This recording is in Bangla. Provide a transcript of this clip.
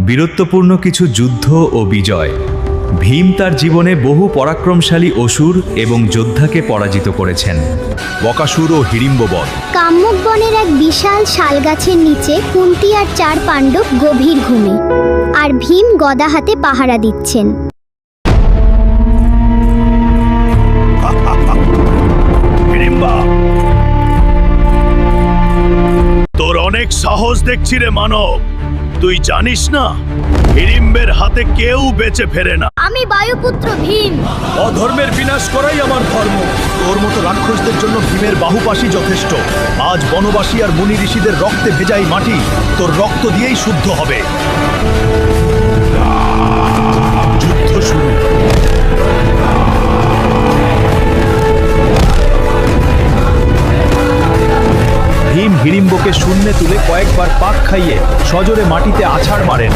বীরত্বপূর্ণ কিছু যুদ্ধ ও বিজয়। ভীম তার জীবনে বহু পরাক্রমশালী অসুর এবং যোদ্ধাকে পরাজিত করেছেন। বকাসুর ও হিড়িম্ব বধ। কাম্যক বনের এক বিশাল শালগাছের নিচে কুন্তী আর 4 পাণ্ডব গভীর ঘুমে, আর ভীম গদা হাতে পাহারা দিচ্ছেন। হিড়িম্বা, তোর অনেক সাহস দেখছি রে মানব। তুই জানিস না হিড়িম্বের হাতে কেউ বেঁচে ফেরে না। আমি বায়ুপুত্র ভীম। অধর্মের বিনাশ করাই আমার ধর্ম। তোর মতো রাক্ষসদের জন্য ভীমের বাহুপাশী যথেষ্ট। আজ বনবাসী আর মুনি ঋষিদের রক্তে ভেজাই মাটি তোর রক্ত দিয়েই শুদ্ধ হবে। যুদ্ধ শুরু। ভীম হিড়িম্বকে শূন্যে তুলে কয়েকবার পাক খাইয়ে সজোরে মাটিতে আছাড় মারেন।